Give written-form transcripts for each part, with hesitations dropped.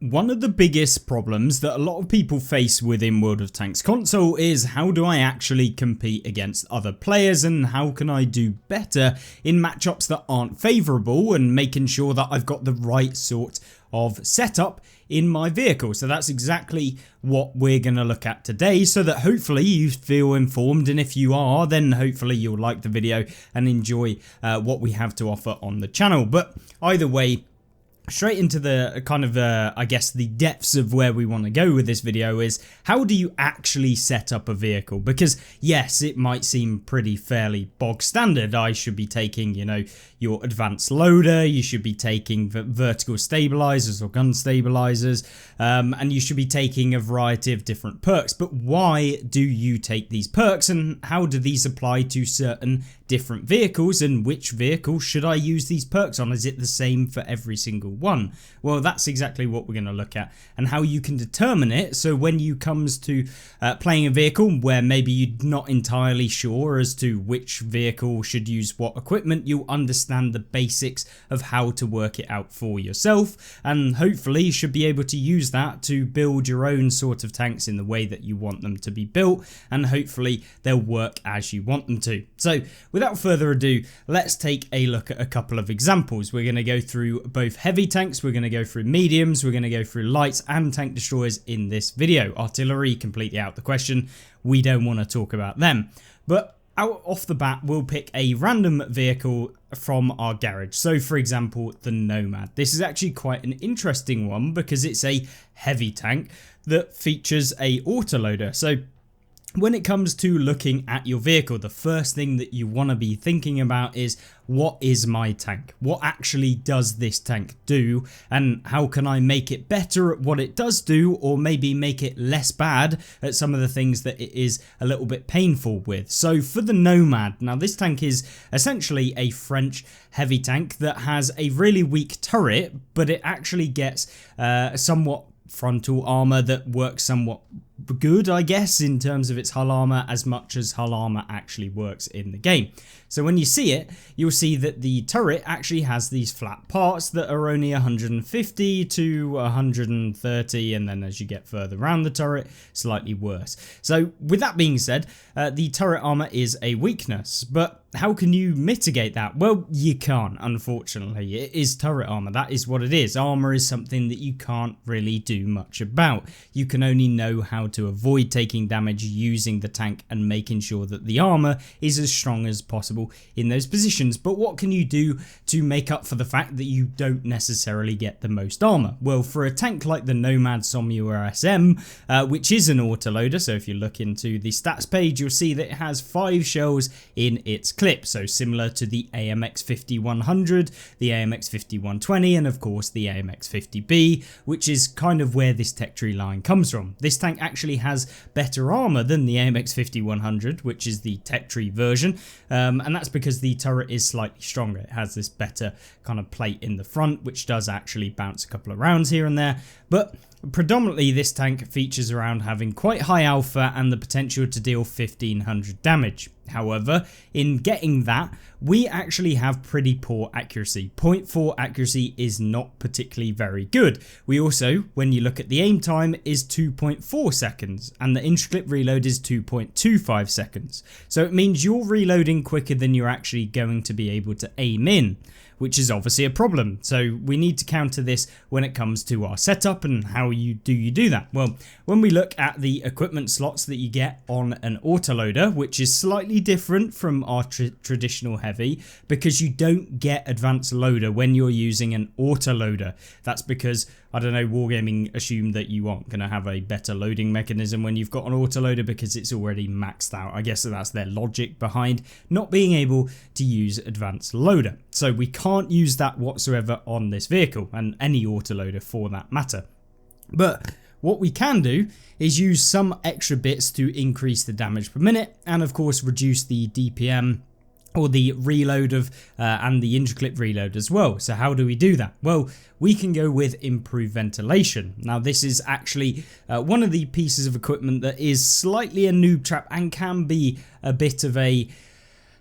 One of the biggest problems that a lot of people face within World of Tanks console is how do I actually compete against other players and how can I do better in matchups that aren't favourable and making sure that I've got the right sort of setup in my vehicle. So that's exactly what we're going to look at today, so that hopefully you feel informed, and if you are, then hopefully you'll like the video and enjoy what we have to offer on the channel. But either way, straight into the kind of, I guess, the depths of where we want to go with this video is how do you actually set up a vehicle? Because yes, it might seem pretty fairly bog standard. I should be taking, you know, your advanced loader, you should be taking vertical stabilizers or gun stabilizers, and you should be taking a variety of different perks. But why do you take these perks, and how do these apply to certain different vehicles, and which vehicle should I use these perks on? Is it the same for every single one? Well, that's exactly what we're going to look at, and how you can determine it. So when you comes to playing a vehicle where maybe you're not entirely sure as to which vehicle should use what equipment, you understand the basics of how to work it out for yourself, and hopefully you should be able to use that to build your own sort of tanks in the way that you want them to be built, and hopefully they'll work as you want them to. So without further ado, let's take a look at a couple of examples. We're going to go through both heavy tanks, we're going to go through mediums, we're going to go through lights and tank destroyers in this video. Artillery completely out the question, we don't want to talk about them. But out off the bat, we'll pick a random vehicle from our garage. So for example, the Nomad. This is actually quite an interesting one because it's a heavy tank that features a autoloader. So when it comes to looking at your vehicle, the first thing that you want to be thinking about is, what is my tank? What actually does this tank do? And how can I make it better at what it does do, or maybe make it less bad at some of the things that it is a little bit painful with? So for the Nomad, now this tank is essentially a French heavy tank that has a really weak turret, but it actually gets somewhat frontal armor that works somewhat good, I guess, in terms of its hull armor, as much as hull armor actually works in the game. So when you see it, you'll see that the turret actually has these flat parts that are only 150 to 130, and then as you get further around the turret, slightly worse. So with that being said, the turret armor is a weakness, but how can you mitigate that? Well, you can't, unfortunately. It is turret armor, that is what it is. Armor is something that you can't really do much about. You can only know how to avoid taking damage using the tank and making sure that the armor is as strong as possible in those positions. But what can you do to make up for the fact that you don't necessarily get the most armor? Well, for a tank like the Nomad Somua SM, which is an autoloader, so if you look into the stats page, you'll see that it has 5 shells in its clip, so similar to the AMX 5100, the AMX 5120, and of course the AMX 50B, which is kind of where this tech tree line comes from. This tank actually has better armor than the AMX 5100, which is the tech tree version, and that's because the turret is slightly stronger. It has this better kind of plate in the front, which does actually bounce a couple of rounds here and there, but predominantly this tank features around having quite high alpha and the potential to deal 1500 damage. However, in getting that, we actually have pretty poor accuracy. 0.4 accuracy is not particularly very good. We also, when you look at the aim time, is 2.4 seconds, and the intra-clip reload is 2.25 seconds. So it means you're reloading quicker than you're actually going to be able to aim in, which is obviously a problem. So we need to counter this when it comes to our setup. And how you do that? Well, when we look at the equipment slots that you get on an autoloader, which is slightly different from our traditional heavy, because you don't get advanced loader when you're using an autoloader. That's because, I don't know, Wargaming assumed that you aren't going to have a better loading mechanism when you've got an autoloader because it's already maxed out. I guess that's their logic behind not being able to use advanced loader. So we can't use that whatsoever on this vehicle, and any autoloader for that matter. But what we can do is use some extra bits to increase the damage per minute, and of course reduce the DPM or the reload of and the intra-clip reload as well. So how do we do that? Well, we can go with improved ventilation. Now this is actually one of the pieces of equipment that is slightly a noob trap and can be a bit of a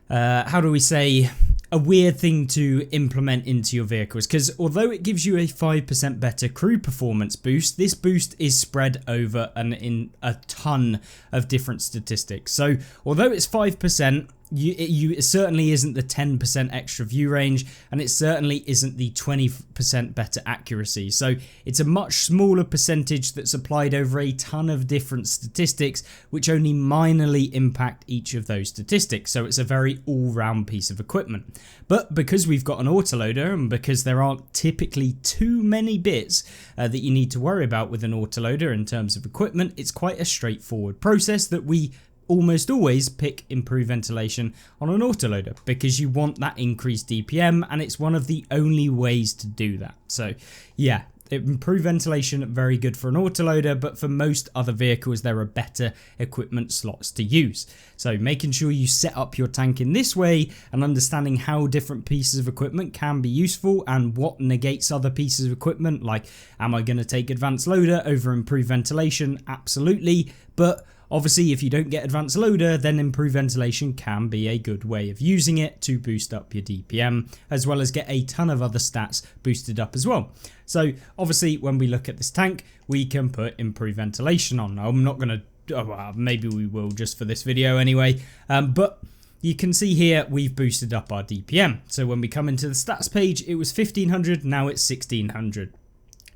how do we say, a weird thing to implement into your vehicles, because although it gives you a 5% better crew performance boost, this boost is spread over in a ton of different statistics. So although it's 5%, it certainly isn't the 10% extra view range, and it certainly isn't the 20% better accuracy. So it's a much smaller percentage that's applied over a ton of different statistics, which only minorly impact each of those statistics. So it's a very all-round piece of equipment. But because we've got an autoloader, and because there aren't typically too many bits that you need to worry about with an autoloader in terms of equipment, it's quite a straightforward process that we almost always pick improved ventilation on an autoloader, because you want that increased DPM, and it's one of the only ways to do that. So yeah, improved ventilation, very good for an autoloader, but for most other vehicles there are better equipment slots to use. So making sure you set up your tank in this way and understanding how different pieces of equipment can be useful and what negates other pieces of equipment, like am I going to take advanced loader over improved ventilation? Absolutely, but obviously, if you don't get advanced loader, then improved ventilation can be a good way of using it to boost up your DPM, as well as get a ton of other stats boosted up as well. So obviously, when we look at this tank, we can put improved ventilation on. I'm not going to, well, maybe we will just for this video anyway, but you can see here we've boosted up our DPM. So when we come into the stats page, it was 1500, now it's 1600.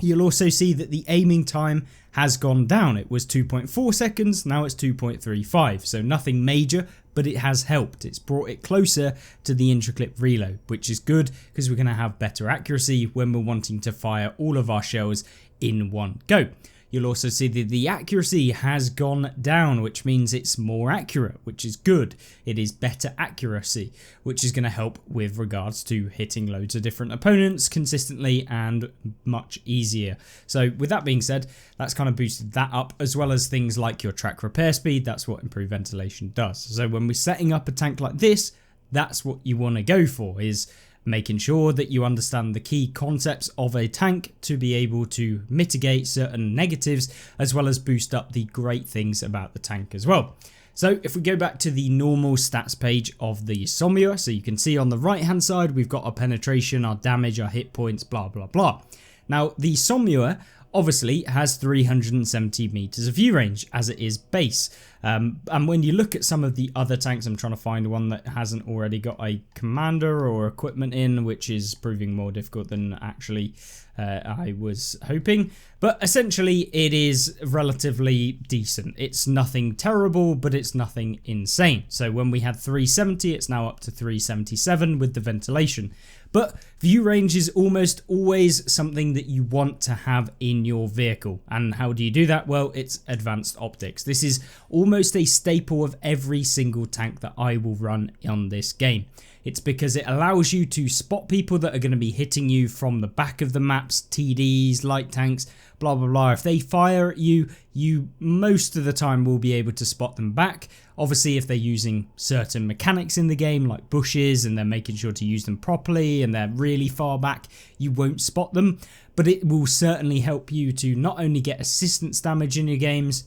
You'll also see that the aiming time has gone down. It was 2.4 seconds, now it's 2.35. So nothing major, but it has helped. It's brought it closer to the intra-clip reload, which is good because we're going to have better accuracy when we're wanting to fire all of our shells in one go. You'll also see that the accuracy has gone down, which means it's more accurate, which is good. It is better accuracy, which is going to help with regards to hitting loads of different opponents consistently and much easier. So with that being said, that's kind of boosted that up, as well as things like your track repair speed. That's what improved ventilation does. So when we're setting up a tank like this, that's what you want to go for, is making sure that you understand the key concepts of a tank to be able to mitigate certain negatives, as well as boost up the great things about the tank as well. So if we go back to the normal stats page of the Somua, so you can see on the right hand side we've got our penetration, our damage, our hit points, blah blah blah. Now the Somua obviously has 370 meters of view range as it is base, and when you look at some of the other tanks, I'm trying to find one that hasn't already got a commander or equipment in, which is proving more difficult than actually I was hoping, but essentially it is relatively decent. It's nothing terrible, but it's nothing insane. So when we had 370, it's now up to 377 with the ventilation. But view range is almost always something that you want to have in your vehicle. And how do you do that? Well, it's advanced optics. This is almost a staple of every single tank that I will run on this game. It's because it allows you to spot people that are going to be hitting you from the back of the maps, TDs, light tanks, blah blah blah. If they fire at you, you most of the time will be able to spot them back. Obviously, if they're using certain mechanics in the game like bushes and they're making sure to use them properly and they're really far back, you won't spot them. But it will certainly help you to not only get assistance damage in your games,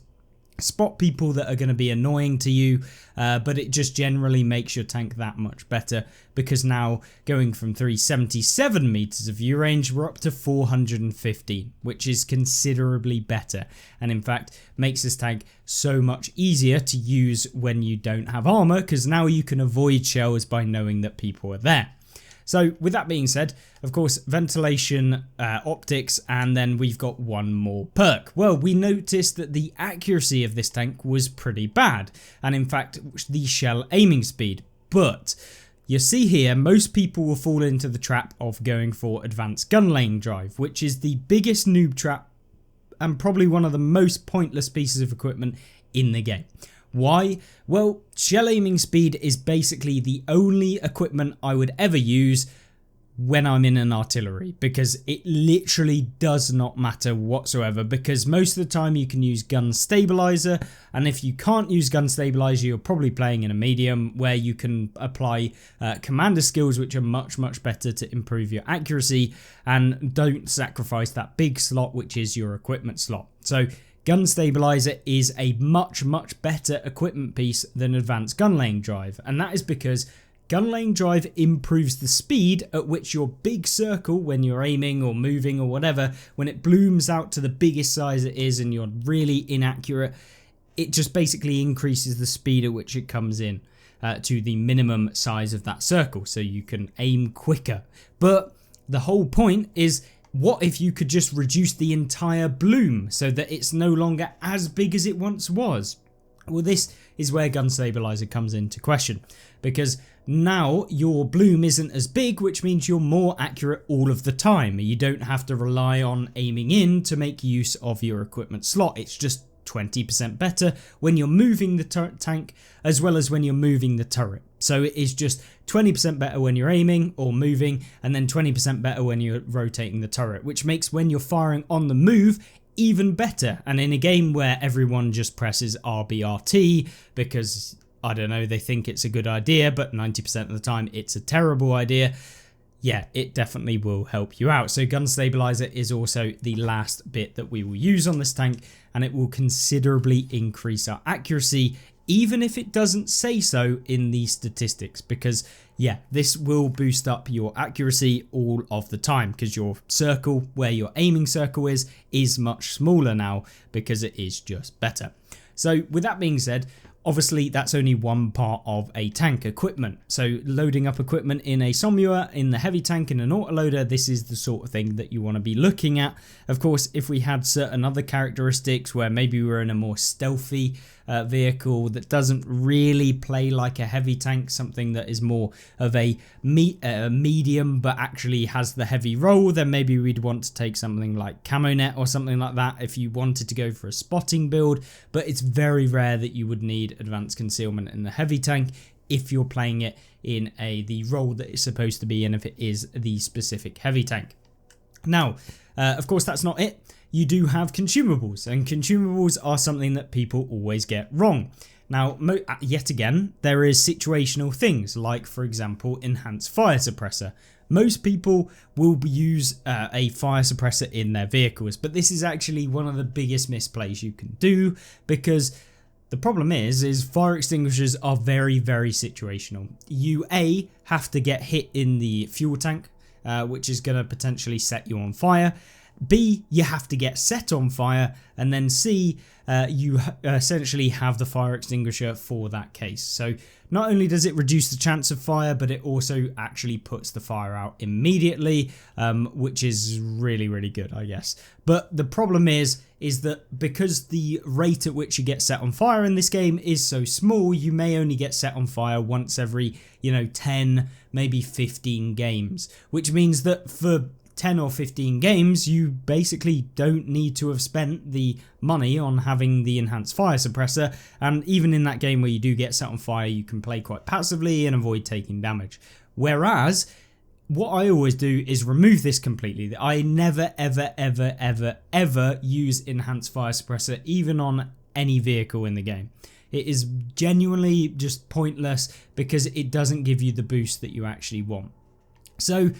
spot people that are going to be annoying to you, but it just generally makes your tank that much better, because now going from 377 meters of view range, we're up to 415, which is considerably better, and in fact makes this tank so much easier to use when you don't have armor, because now you can avoid shells by knowing that people are there. So with that being said, of course, ventilation, optics, and then we've got one more perk. Well, we noticed that the accuracy of this tank was pretty bad, and in fact, the shell aiming speed. But you see here, most people will fall into the trap of going for advanced gun lane drive, which is the biggest noob trap and probably one of the most pointless pieces of equipment in the game. Why? Well, shell aiming speed is basically the only equipment I would ever use when I'm in an artillery, because it literally does not matter whatsoever, because most of the time you can use gun stabilizer, and if you can't use gun stabilizer, you're probably playing in a medium where you can apply commander skills, which are much better to improve your accuracy, and don't sacrifice that big slot which is your equipment slot. So gun stabilizer is a much better equipment piece than advanced gun lane drive, and that is because Gun lane drive improves the speed at which your big circle, when you're aiming or moving or whatever, when it blooms out to the biggest size it is and you're really inaccurate, it just basically increases the speed at which it comes in to the minimum size of that circle, so you can aim quicker. But the whole point is, what if you could just reduce the entire bloom so that it's no longer as big as it once was? Well, this is where gun stabilizer comes into question, because now your bloom isn't as big, which means you're more accurate all of the time. You don't have to rely on aiming in to make use of your equipment slot. It's just 20% better when you're moving the turret tank as well as when you're moving the turret. So it is just 20% better when you're aiming or moving, and then 20% better when you're rotating the turret, which makes when you're firing on the move even better. And in a game where everyone just presses RBRT because, I don't know, they think it's a good idea, but 90% of the time it's a terrible idea, yeah, it definitely will help you out. So gun stabilizer is also the last bit that we will use on this tank, and it will considerably increase our accuracy, even if it doesn't say so in the statistics, because yeah, this will boost up your accuracy all of the time, because your circle, where your aiming circle is much smaller now because it is just better. So with that being said, obviously that's only one part of a tank equipment. So loading up equipment in a Somua, in the heavy tank, in an autoloader, this is the sort of thing that you want to be looking at. Of course, if we had certain other characteristics where maybe we're in a more stealthy vehicle that doesn't really play like a heavy tank, something that is more of a medium but actually has the heavy roll, then maybe we'd want to take something like Camo Net or something like that if you wanted to go for a spotting build. But it's very rare that you would need advanced concealment in the heavy tank if you're playing it in the role that it's supposed to be in, if it is the specific heavy tank. Now, of course, that's not it. You do have consumables, and consumables are something that people always get wrong. Now, yet again, there is situational things like, for example, enhanced fire suppressor. Most people will use a fire suppressor in their vehicles, but this is actually one of the biggest misplays you can do, because the problem is fire extinguishers are very, very situational. You have to get hit in the fuel tank, which is going to potentially set you on fire. B, you have to get set on fire, and then C, you essentially have the fire extinguisher for that case. So not only does it reduce the chance of fire, but it also actually puts the fire out immediately, which is really, really good, I guess. But the problem is that because the rate at which you get set on fire in this game is so small, you may only get set on fire once every, 10, maybe 15 games, which means that for 10 or 15 games, you basically don't need to have spent the money on having the enhanced fire suppressor, and even in that game where you do get set on fire, you can play quite passively and avoid taking damage. Whereas, what I always do is remove this completely. I never, ever, ever, ever, ever use enhanced fire suppressor, even on any vehicle in the game. It is genuinely just pointless because it doesn't give you the boost that you actually want. So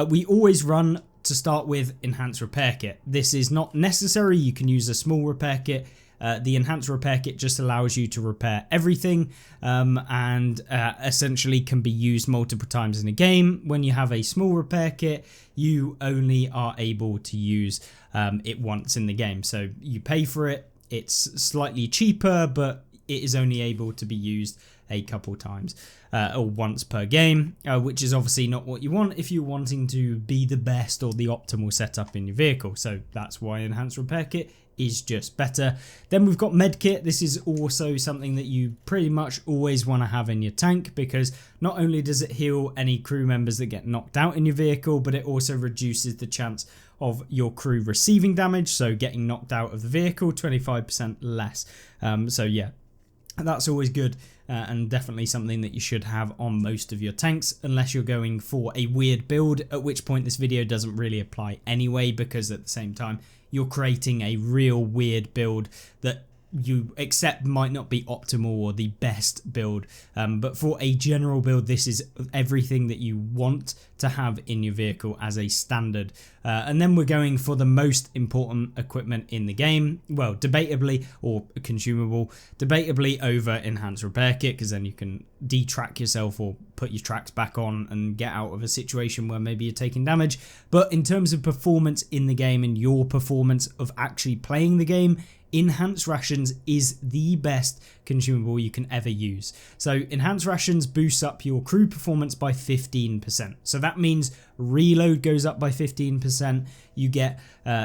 we always run, to start with, enhanced repair kit. This is not necessary. You can use a small repair kit. The enhanced repair kit just allows you to repair everything, and essentially can be used multiple times in a game. When you have a small repair kit, you only are able to use it once in the game. So you pay for it. It's slightly cheaper, but it is only able to be used a couple times or once per game, which is obviously not what you want if you're wanting to be the best or the optimal setup in your vehicle. So that's why enhanced repair kit is just better. Then we've got medkit. This is also something that you pretty much always want to have in your tank, because not only does it heal any crew members that get knocked out in your vehicle, but it also reduces the chance of your crew receiving damage, so getting knocked out of the vehicle 25% less. So yeah, that's always good, and definitely something that you should have on most of your tanks, unless you're going for a weird build, at which point this video doesn't really apply anyway, because at the same time you're creating a real weird build that you accept might not be optimal or the best build, but for a general build, this is everything that you want to have in your vehicle as a standard. And then we're going for the most important equipment in the game, well, debatably, or consumable, debatably over enhanced repair kit, because then you can detrack yourself or put your tracks back on and get out of a situation where maybe you're taking damage. But in terms of performance in the game and your performance of actually playing the game, Enhanced Rations is the best consumable you can ever use. So Enhanced Rations boosts up your crew performance by 15%. So that means reload goes up by 15%. You get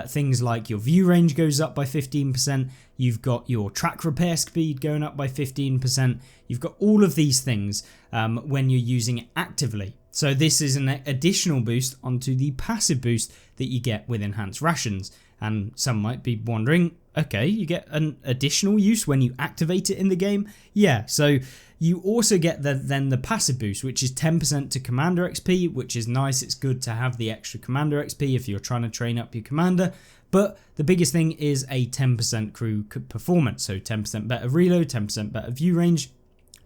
things like your view range goes up by 15%. You've got your track repair speed going up by 15%. You've got all of these things when you're using it actively. So this is an additional boost onto the passive boost that you get with Enhanced Rations. And some might be wondering, okay, you get an additional use when you activate it in the game? Yeah, so you also get then the passive boost, which is 10% to Commander XP, which is nice. It's good to have the extra Commander XP if you're trying to train up your Commander. But the biggest thing is a 10% crew performance. So 10% better reload, 10% better view range,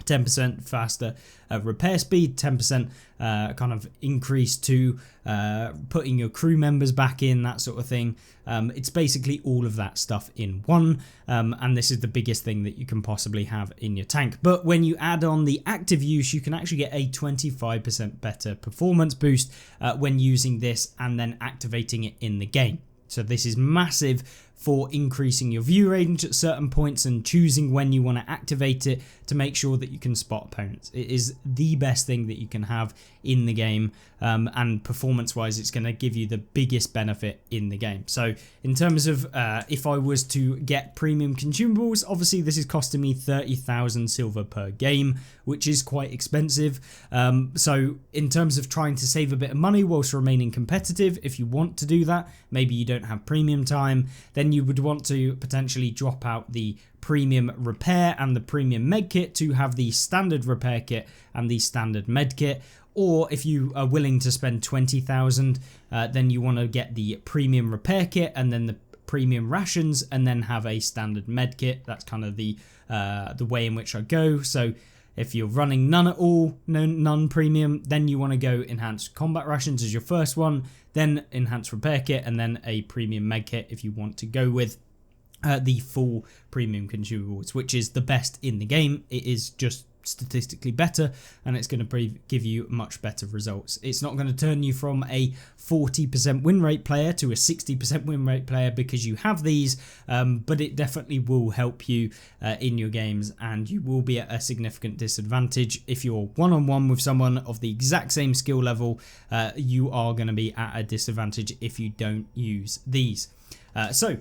10% faster repair speed, 10% kind of increase to putting your crew members back in, that sort of thing. It's basically all of that stuff in one, and this is the biggest thing that you can possibly have in your tank. But when you add on the active use, you can actually get a 25% better performance boost when using this and then activating it in the game. So this is massive for increasing your view range at certain points and choosing when you want to activate it to make sure that you can spot opponents. It is the best thing that you can have in the game, and performance wise it's going to give you the biggest benefit in the game. So in terms of if I was to get premium consumables, obviously this is costing me 30,000 silver per game, which is quite expensive. So in terms of trying to save a bit of money whilst remaining competitive, if you want to do that, maybe you don't have premium time, then you would want to potentially drop out the premium repair and the premium med kit to have the standard repair kit and the standard med kit. Or if you are willing to spend 20,000, then you want to get the premium repair kit and then the premium rations and then have a standard med kit. That's kind of the way in which I go. So if you're running none at all, none premium, then you want to go enhanced combat rations as your first one, then enhanced repair kit, and then a premium med kit if you want to go with the full premium consumables, which is the best in the game. It is just statistically better, and it's going to give you much better results. It's not going to turn you from a 40% win rate player to a 60% win rate player because you have these, but it definitely will help you in your games, and you will be at a significant disadvantage if you're one-on-one with someone of the exact same skill level. You are going to be at a disadvantage if you don't use these. So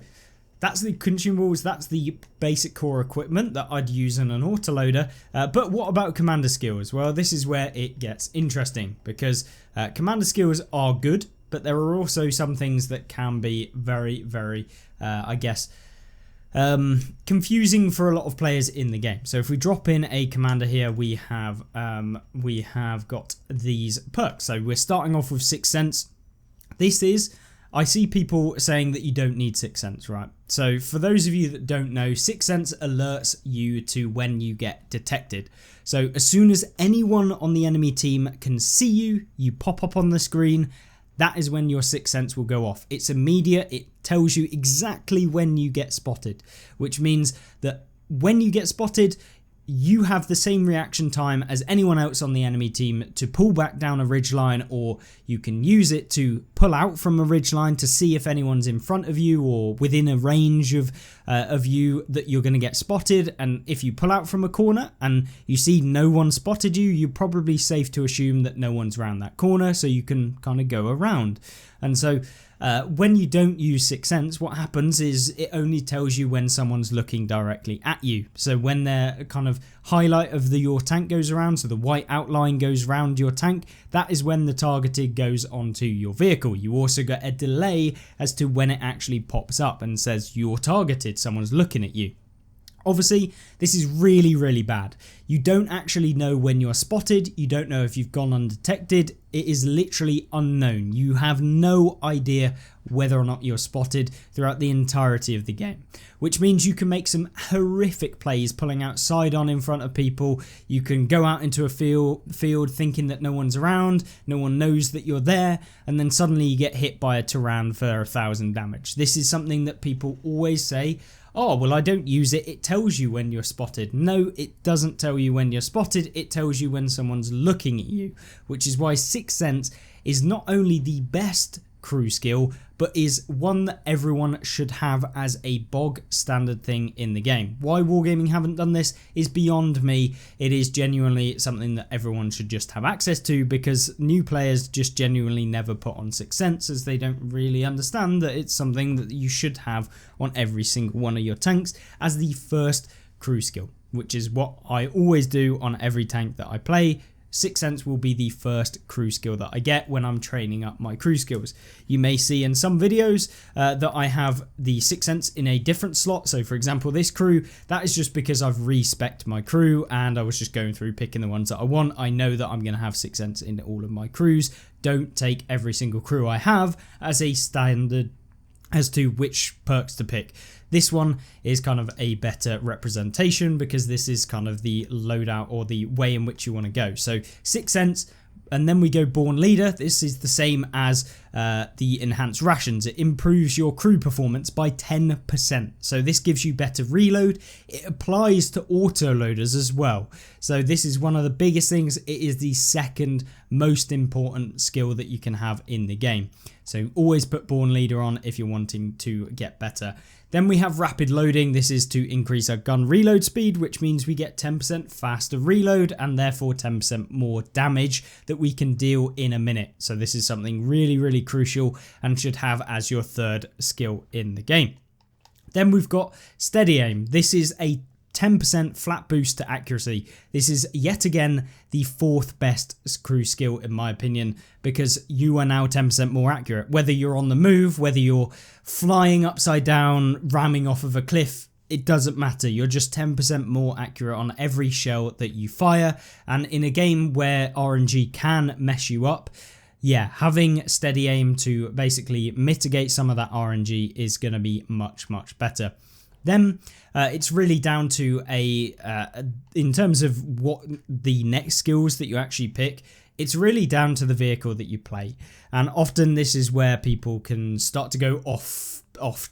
that's the consumables, that's the basic core equipment that I'd use in an autoloader. But what about commander skills? Well, this is where it gets interesting, because commander skills are good, but there are also some things that can be very, very, I guess, confusing for a lot of players in the game. So if we drop in a commander here, we have got these perks. So we're starting off with Sixth Sense. This is, I see people saying that you don't need Sixth Sense, right? So for those of you that don't know, Sixth Sense alerts you to when you get detected. So as soon as anyone on the enemy team can see you, you pop up on the screen, that is when your Sixth Sense will go off. It's immediate, it tells you exactly when you get spotted, which means that when you get spotted, you have the same reaction time as anyone else on the enemy team to pull back down a ridgeline, or you can use it to pull out from a ridgeline to see if anyone's in front of you or within a range of you that you're going to get spotted. And if you pull out from a corner and you see no one spotted you, you're probably safe to assume that no one's around that corner, so you can kind of go around. And so when you don't use Sixth Sense, what happens is it only tells you when someone's looking directly at you. So when their kind of highlight of your tank goes around, so the white outline goes around your tank, that is when the targeted goes onto your vehicle. You also get a delay as to when it actually pops up and says you're targeted, someone's looking at you. Obviously, this is really, really bad. You don't actually know when you're spotted. You don't know if you've gone undetected. It is literally unknown. You have no idea whether or not you're spotted throughout the entirety of the game, which means you can make some horrific plays pulling out side on in front of people. You can go out into a field thinking that no one's around, no one knows that you're there, and then suddenly you get hit by a Tyran for 1,000 damage. This is something that people always say, oh, well, I don't use it. It tells you when you're spotted. No, it doesn't tell you when you're spotted. It tells you when someone's looking at you, which is why Sixth Sense is not only the best crew skill, but is one that everyone should have as a bog standard thing in the game. Why Wargaming haven't done this is beyond me. It is genuinely something that everyone should just have access to, because new players just genuinely never put on Sixth Sense, as they don't really understand that it's something that you should have on every single one of your tanks as the first crew skill, which is what I always do on every tank that I play. Sixth Sense will be the first crew skill that I get when I'm training up my crew skills. You may see in some videos that I have the Sixth Sense in a different slot. So for example, this crew, that is just because I've respec'd my crew and I was just going through picking the ones that I want. I know that I'm going to have Sixth Sense in all of my crews. Don't take every single crew I have as a standard as to which perks to pick. This one is kind of a better representation because this is kind of the loadout or the way in which you want to go. So Sixth Sense, and then we go Born Leader. This is the same as the Enhanced Rations. It improves your crew performance by 10%. So this gives you better reload. It applies to autoloaders as well. So this is one of the biggest things. It is the second most important skill that you can have in the game. So always put Born Leader on if you're wanting to get better. Then we have Rapid Loading. This is to increase our gun reload speed, which means we get 10% faster reload and therefore 10% more damage that we can deal in a minute. So this is something really, really crucial and should have as your third skill in the game. Then we've got Steady Aim. This is a 10% flat boost to accuracy. This is yet again the fourth best crew skill in my opinion, because you are now 10% more accurate. Whether you're on the move, whether you're flying upside down, ramming off of a cliff, it doesn't matter. You're just 10% more accurate on every shell that you fire. And in a game where RNG can mess you up, yeah, having Steady Aim to basically mitigate some of that RNG is going to be much, much better. Then it's really down to in terms of what the next skills that you actually pick, it's really down to the vehicle that you play. And often this is where people can start to go off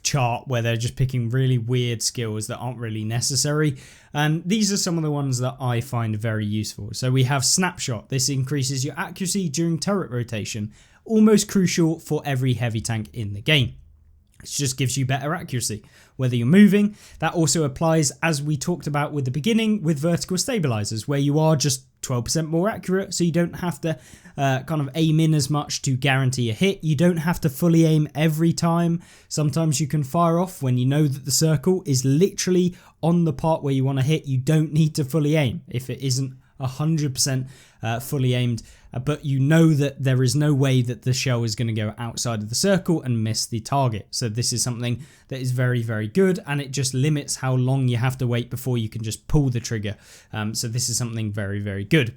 chart, where they're just picking really weird skills that aren't really necessary. And these are some of the ones that I find very useful. So we have Snapshot. This increases your accuracy during turret rotation, almost crucial for every heavy tank in the game. It just gives you better accuracy, whether you're moving. That also applies, as we talked about with the beginning, with vertical stabilizers, where you are just 12% more accurate, so you don't have to kind of aim in as much to guarantee a hit. You don't have to fully aim every time. Sometimes you can fire off when you know that the circle is literally on the part where you want to hit. You don't need to fully aim if it isn't 100% fully aimed, but you know that there is no way that the shell is going to go outside of the circle and miss the target. So this is something that is very, very good, and it just limits how long you have to wait before you can just pull the trigger. So this is something very, very good.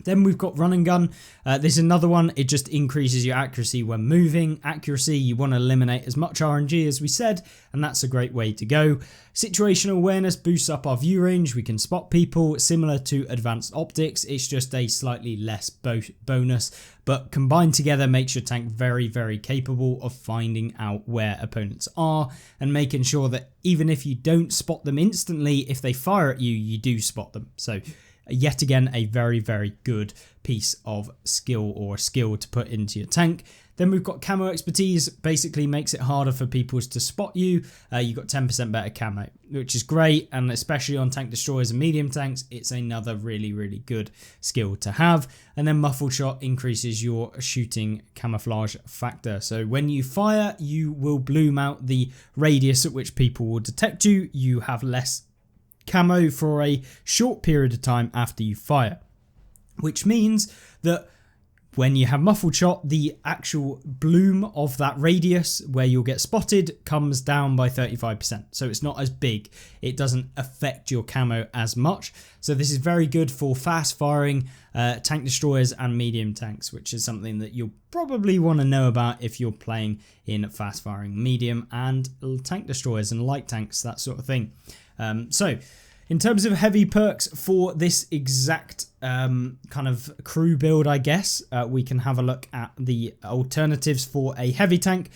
Then we've got Run and Gun. This is another one. It just increases your accuracy when moving. Accuracy, you want to eliminate as much RNG as we said, and that's a great way to go. Situational Awareness boosts up our view range. We can spot people, similar to Advanced Optics. It's just a slightly less bonus, but combined together makes your tank very, very capable of finding out where opponents are and making sure that even if you don't spot them instantly, if they fire at you, you do spot them. So yet again, a very, very good piece of skill to put into your tank. Then we've got Camo Expertise. Basically makes it harder for people to spot you. You've got 10% better camo, which is great. And especially on tank destroyers and medium tanks, it's another really, really good skill to have. And then Muffled Shot increases your shooting camouflage factor. So when you fire, you will bloom out the radius at which people will detect you. You have less camo for a short period of time after you fire, which means that When you have muffled shot, the actual bloom of that radius where you'll get spotted comes down by 35%. So it's not as big. It doesn't affect your camo as much. So this is very good for fast firing tank destroyers and medium tanks, which is something that you'll probably want to know about if you're playing in fast firing medium and tank destroyers and light tanks, that sort of thing. So in terms of heavy perks for this exact kind of crew build, I guess, we can have a look at the alternatives for a heavy tank.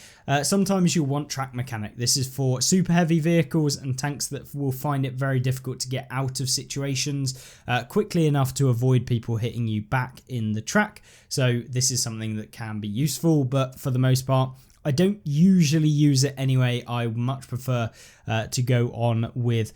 Sometimes you'll want track mechanic. This is for super heavy vehicles and tanks that will find it very difficult to get out of situations quickly enough to avoid people hitting you back in the track. So this is something that can be useful, but for the most part, I don't usually use it anyway. I much prefer to go on with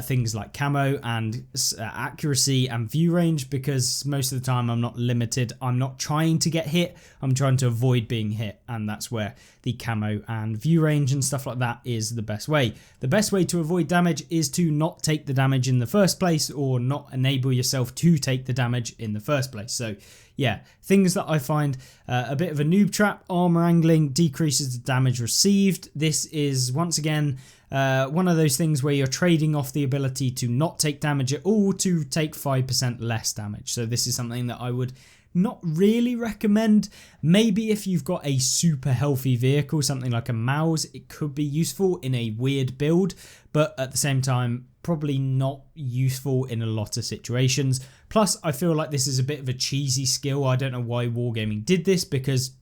things like camo and accuracy and view range, because most of the time I'm not limited. I'm not trying to get hit. I'm trying to avoid being hit, and that's where the camo and view range and stuff like that is the best way. The best way to avoid damage is to not take the damage in the first place, or not enable yourself to take the damage in the first place. So yeah, things that I find a bit of a noob trap: armor angling decreases the damage received. This is once again one of those things where you're trading off the ability to not take damage at all to take 5% less damage. So this is something that I would not really recommend. Maybe if you've got a super healthy vehicle, something like a Mouse, it could be useful in a weird build, but at the same time, probably not useful in a lot of situations. Plus, I feel like this is a bit of a cheesy skill. I don't know why Wargaming did this, because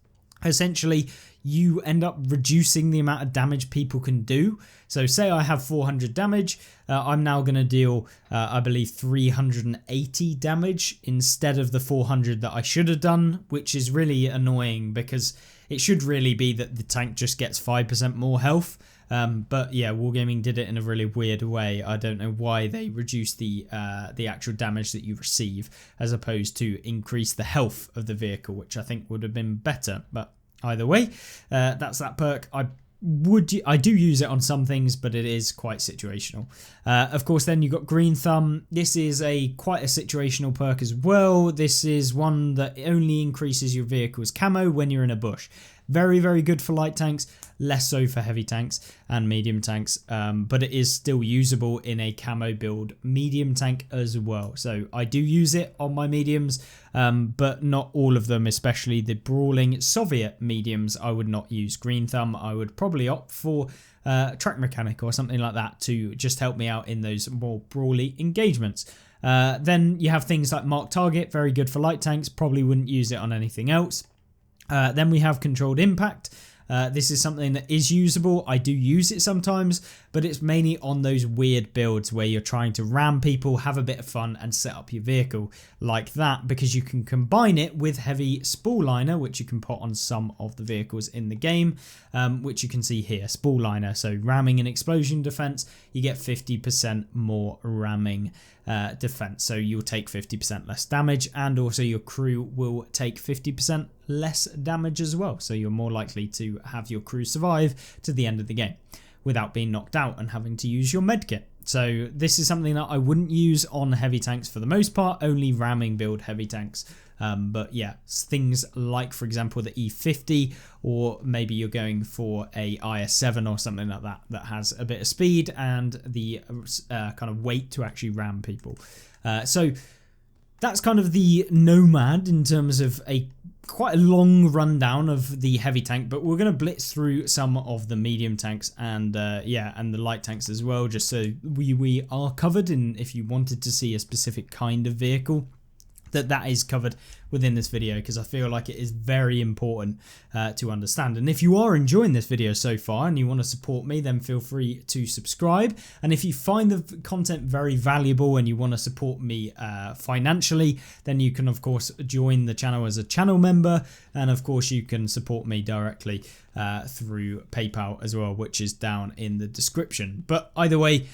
essentially you end up reducing the amount of damage people can do. So say I have 400 damage, I'm now going to deal, I believe, 380 damage instead of the 400 that I should have done, which is really annoying, because it should really be that the tank just gets 5% more health. But yeah, Wargaming did it in a really weird way. I don't know why they reduced the actual damage that you receive, as opposed to increase the health of the vehicle, which I think would have been better. But either way, that's that perk. I do use it on some things, but it is quite situational. Of course, then you've got Green Thumb. This is quite a situational perk as well. This is one that only increases your vehicle's camo when you're in a bush. Very, very good for light tanks, less so for heavy tanks and medium tanks, but it is still usable in a camo build medium tank as well. So I do use it on my mediums, but not all of them, especially the brawling Soviet mediums. I would not use Green Thumb. I would probably opt for track mechanic or something like that to just help me out in those more brawly engagements. Then you have things like Mark Target, very good for light tanks. Probably wouldn't use it on anything else. Then we have Controlled Impact. This is something that is usable. I do use it sometimes, but it's mainly on those weird builds where you're trying to ram people, have a bit of fun, and set up your vehicle like that, because you can combine it with heavy SPO Liner, which you can put on some of the vehicles in the game, which you can see here, SPO Liner. So ramming and explosion defense, you get 50% more ramming defense. So you'll take 50% less damage, and also your crew will take 50% less damage as well. So you're more likely to have your crew survive to the end of the game without being knocked out and having to use your medkit. So this is something that I wouldn't use on heavy tanks for the most part, only ramming build heavy tanks. But yeah, things like, for example, the E50, or maybe you're going for a IS-7 or something like that, that has a bit of speed and the kind of weight to actually ram people. So that's kind of the Nomad in terms of quite a long rundown of the heavy tank, but we're going to blitz through some of the medium tanks and and the light tanks as well, just so we are covered. And if you wanted to see a specific kind of vehicle, that is covered within this video, because I feel like it is very important to understand. And if you are enjoying this video so far and you want to support me, then feel free to subscribe. And if you find the content very valuable and you want to support me financially, then you can of course join the channel as a channel member, and of course you can support me directly through PayPal as well, which is down in the description. But either way,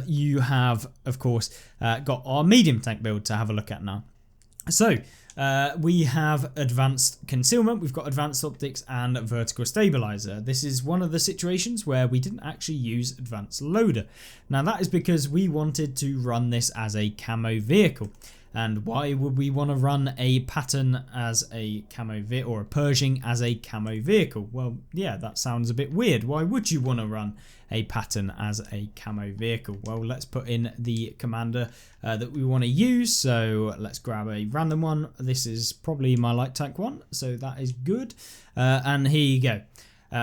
you have of course got our medium tank build to have a look at now. So we have advanced concealment, we've got advanced optics and vertical stabilizer. This is one of the situations where we didn't actually use advanced loader. Now that is because we wanted to run this as a camo vehicle. And why would we want to run a Patton as a camo vehicle or a Pershing as a camo vehicle? Well, yeah, that sounds a bit weird. Why would you want to run a Patton as a camo vehicle? Well, let's put in the commander that we want to use. So let's grab a random one. This is probably my light tank one, so that is good. And here you go.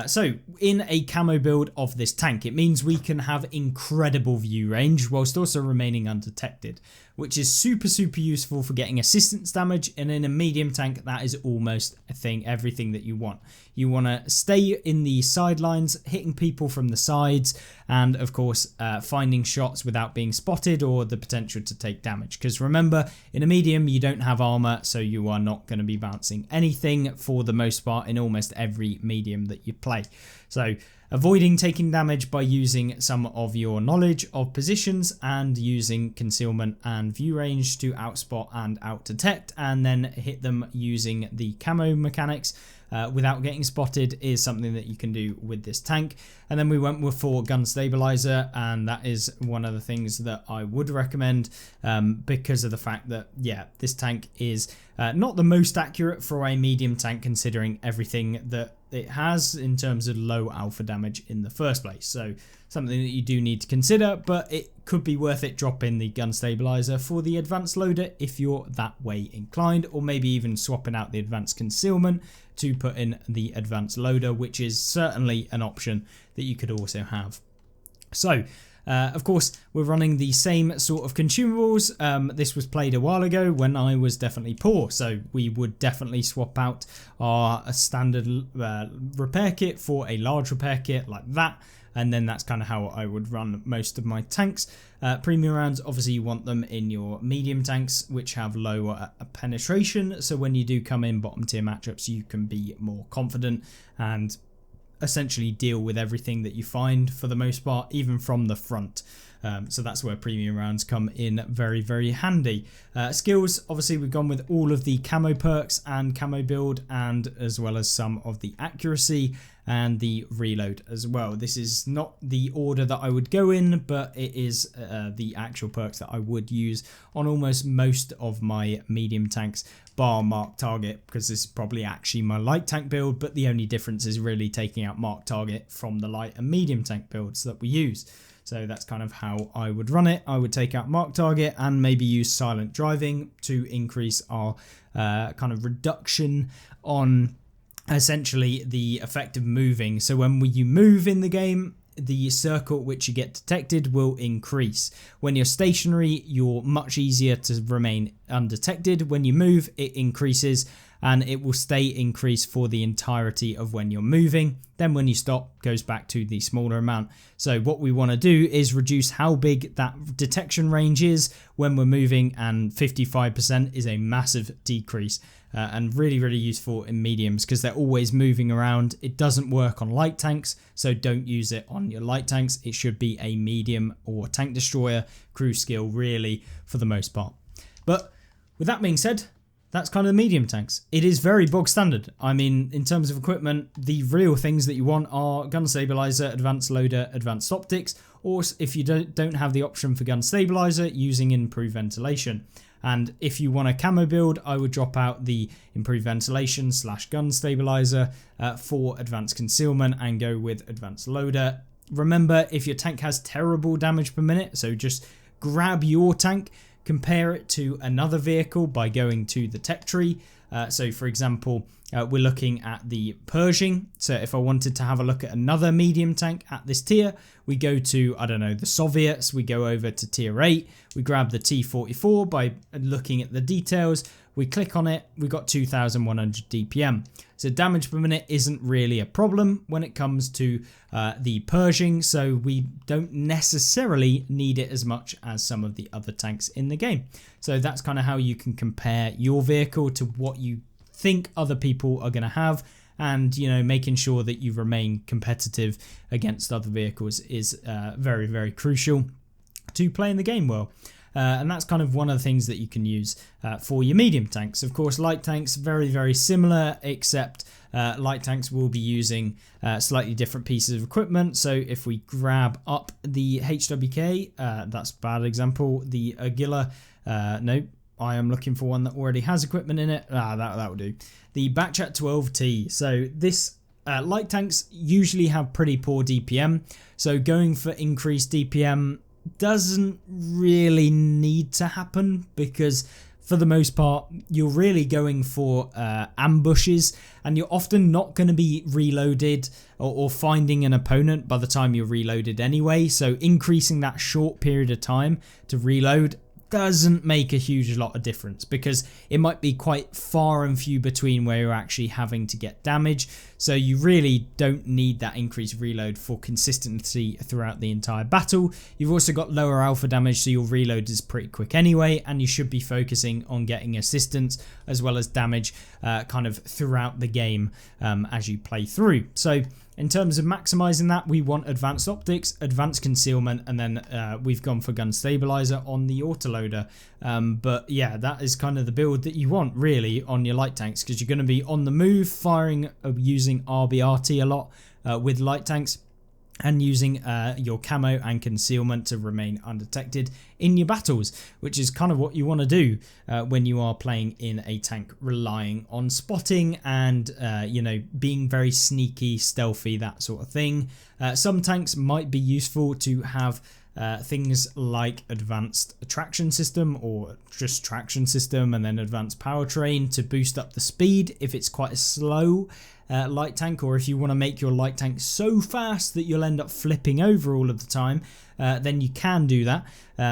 So in a camo build of this tank, it means we can have incredible view range whilst also remaining undetected, which is super useful for getting assistance damage. And in a medium tank, that is almost everything that you want. You want to stay in the sidelines, hitting people from the sides, and of course finding shots without being spotted or the potential to take damage. Because remember, in a medium you don't have armor, so you are not going to be bouncing anything for the most part in almost every medium that you play. So avoiding taking damage by using some of your knowledge of positions and using concealment and view range to outspot and outdetect, and then hit them using the camo mechanics without getting spotted is something that you can do with this tank. And then we went for gun stabilizer, and that is one of the things that I would recommend because of the fact that, yeah, this tank is not the most accurate for a medium tank considering everything that it has in terms of low alpha damage in the first place. So something that you do need to consider, but it could be worth it dropping the gun stabilizer for the advanced loader if you're that way inclined, or maybe even swapping out the advanced concealment to put in the advanced loader, which is certainly an option that you could also have. So of course, we're running the same sort of consumables. This was played a while ago when I was definitely poor, so we would definitely swap out our standard repair kit for a large repair kit like that, and then that's kind of how I would run most of my tanks. Premium rounds, obviously you want them in your medium tanks, which have lower penetration, so when you do come in bottom tier matchups you can be more confident and essentially deal with everything that you find for the most part, even from the front. So that's where premium rounds come in very handy. Skills, obviously we've gone with all of the camo perks and camo build, and as well as some of the accuracy and the reload as well. This is not the order that I would go in, but it is the actual perks that I would use on almost most of my medium tanks, bar Mark Target, because this is probably actually my light tank build, but the only difference is really taking out Mark Target from the light and medium tank builds that we use. So that's kind of how I would run it. I would take out Mark Target and maybe use silent driving to increase our kind of reduction on essentially the effect of moving. So when you move in the game, the circle at which you get detected will increase. When you're stationary, you're much easier to remain undetected. When you move, it increases, and it will stay increased for the entirety of when you're moving. Then when you stop, goes back to the smaller amount. So what we want to do is reduce how big that detection range is when we're moving, and 55% is a massive decrease. And really useful in mediums because they're always moving around. It doesn't work on light tanks, so don't use it on your light tanks. It should be a medium or tank destroyer crew skill really for the most part. But with that being said, that's kind of medium tanks. It is very bog standard. I mean, in terms of equipment, the real things that you want are gun stabilizer, advanced loader, advanced optics, or if you don't have the option for gun stabilizer, using improved ventilation. And if you want a camo build, I would drop out the improved ventilation / gun stabilizer for advanced concealment and go with advanced loader. Remember, if your tank has terrible damage per minute, so just grab your tank, compare it to another vehicle by going to the tech tree. So for example, we're looking at the Pershing. So if I wanted to have a look at another medium tank at this tier, we go to, I don't know, the Soviets, we go over to tier 8, we grab the T-44 by looking at the details, we click on it, we got 2100 DPM. So damage per minute isn't really a problem when it comes to the Pershing, so we don't necessarily need it as much as some of the other tanks in the game. So that's kind of how you can compare your vehicle to what you think other people are going to have, and you know, making sure that you remain competitive against other vehicles is very crucial to playing the game well. And that's kind of one of the things that you can use for your medium tanks. Of course, light tanks, very similar, except light tanks will be using slightly different pieces of equipment. So if we grab up the HWK, that's a bad example, the Aguila, no, I am looking for one that already has equipment in it. That will do. The Backchat 12T. So this light tanks usually have pretty poor DPM. So going for increased DPM doesn't really need to happen, because for the most part you're really going for ambushes, and you're often not going to be reloaded or finding an opponent by the time you're reloaded anyway. So increasing that short period of time to reload doesn't make a huge lot of difference, because it might be quite far and few between where you're actually having to get damage. So you really don't need that increased reload for consistency throughout the entire battle. You've also got lower alpha damage, so your reload is pretty quick anyway, and you should be focusing on getting assistance as well as damage kind of throughout the game as you play through. So in terms of maximizing that, we want advanced optics, advanced concealment, and then we've gone for gun stabilizer on the autoloader. But yeah, that is kind of the build that you want really on your light tanks, because you're going to be on the move, firing using RBRT a lot with light tanks, and using your camo and concealment to remain undetected in your battles, which is kind of what you want to do when you are playing in a tank relying on spotting and you know, being very sneaky, stealthy, that sort of thing. Some tanks might be useful to have things like advanced traction system, or just traction system and then advanced powertrain to boost up the speed if it's quite a slow light tank, or if you want to make your light tank so fast that you'll end up flipping over all of the time, then you can do that.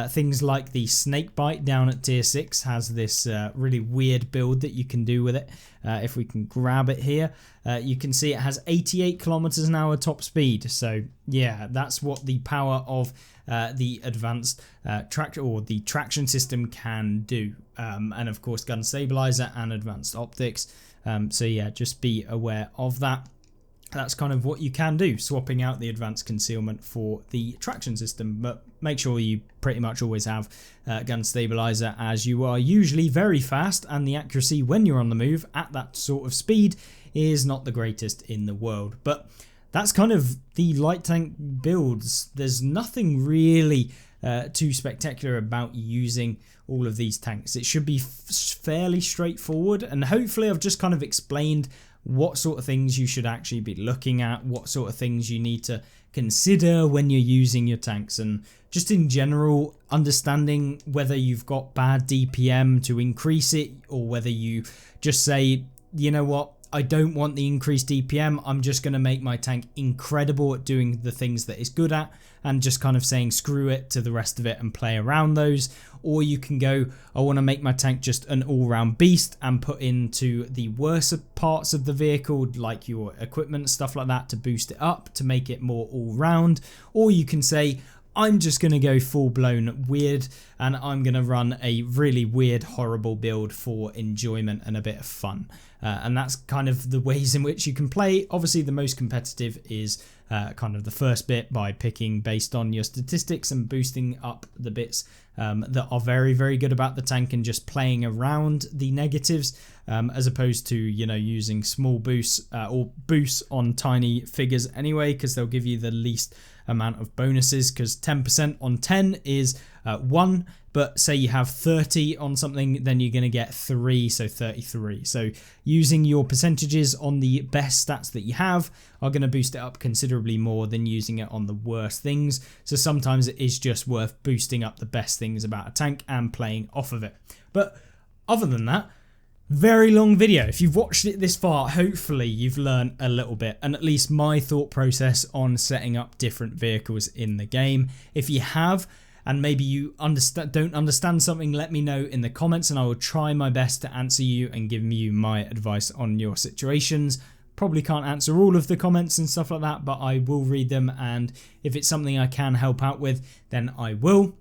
Things like the Snakebite down at tier 6 has this really weird build that you can do with it. If we can grab it here, you can see it has 88 kilometers an hour top speed. So yeah, that's what the power of the advanced traction system can do. And of course gun stabilizer and advanced optics. So yeah, just be aware of that. That's kind of what you can do, swapping out the advanced concealment for the traction system. But make sure you pretty much always have gun stabilizer, as you are usually very fast, and the accuracy when you're on the move at that sort of speed is not the greatest in the world. But that's kind of the light tank builds. There's nothing really too spectacular about using all of these tanks. It should be fairly straightforward, and hopefully I've just kind of explained what sort of things you should actually be looking at, what sort of things you need to consider when you're using your tanks, and just in general understanding whether you've got bad DPM to increase it, or whether you just say, you know what, I don't want the increased DPM, I'm just going to make my tank incredible at doing the things that it's good at, and just kind of saying screw it to the rest of it and play around those. Or you can go, I want to make my tank just an all-round beast and put into the worst parts of the vehicle, like your equipment, stuff like that, to boost it up, to make it more all-round. Or you can say, I'm just going to go full-blown weird, and I'm going to run a really weird, horrible build for enjoyment and a bit of fun. And that's kind of the ways in which you can play. Obviously, the most competitive is kind of the first bit, by picking based on your statistics and boosting up the bits that are very, very good about the tank, and just playing around the negatives, as opposed to, you know, using small boosts or boosts on tiny figures anyway, because they'll give you the least amount of bonuses, because 10% on 10 is 1, but say you have 30 on something, then you're going to get 3, so 33. So using your percentages on the best stats that you have are going to boost it up considerably more than using it on the worst things. So sometimes it is just worth boosting up the best things about a tank and playing off of it. But other than that, very long video. If you've watched it this far, hopefully you've learned a little bit, and at least my thought process on setting up different vehicles in the game. If you have, and maybe you don't understand something, let me know in the comments, and I will try my best to answer you and give you my advice on your situations. Probably can't answer all of the comments and stuff like that, but I will read them, and if it's something I can help out with, then I will.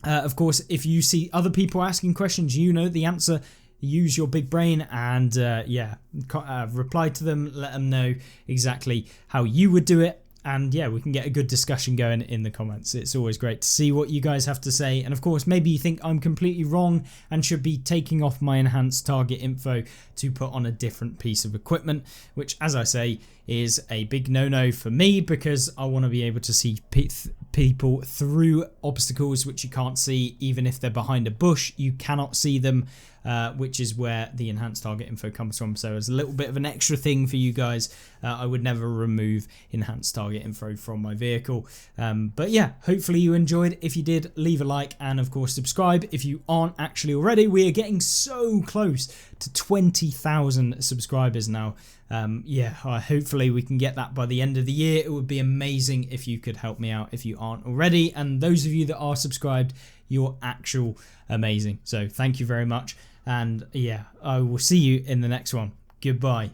Of course, if you see other people asking questions, you know the answer. Use your big brain and reply to them, let them know exactly how you would do it, and yeah, we can get a good discussion going in the comments. It's always great to see what you guys have to say, and of course maybe you think I'm completely wrong and should be taking off my enhanced target info to put on a different piece of equipment, which, as I say, is a big no-no for me, because I want to be able to see people through obstacles which you can't see. Even if they're behind a bush, you cannot see them, which is where the enhanced target info comes from. So it's a little bit of an extra thing for you guys. I would never remove enhanced target info from my vehicle. But yeah, hopefully you enjoyed. If you did, leave a like, and of course subscribe if you aren't actually already. We are getting so close to 20,000 subscribers now. Yeah, hopefully we can get that by the end of the year. It would be amazing if you could help me out if you aren't already, and those of you that are subscribed, you're actual amazing. So thank you very much, and yeah, I will see you in the next one. Goodbye.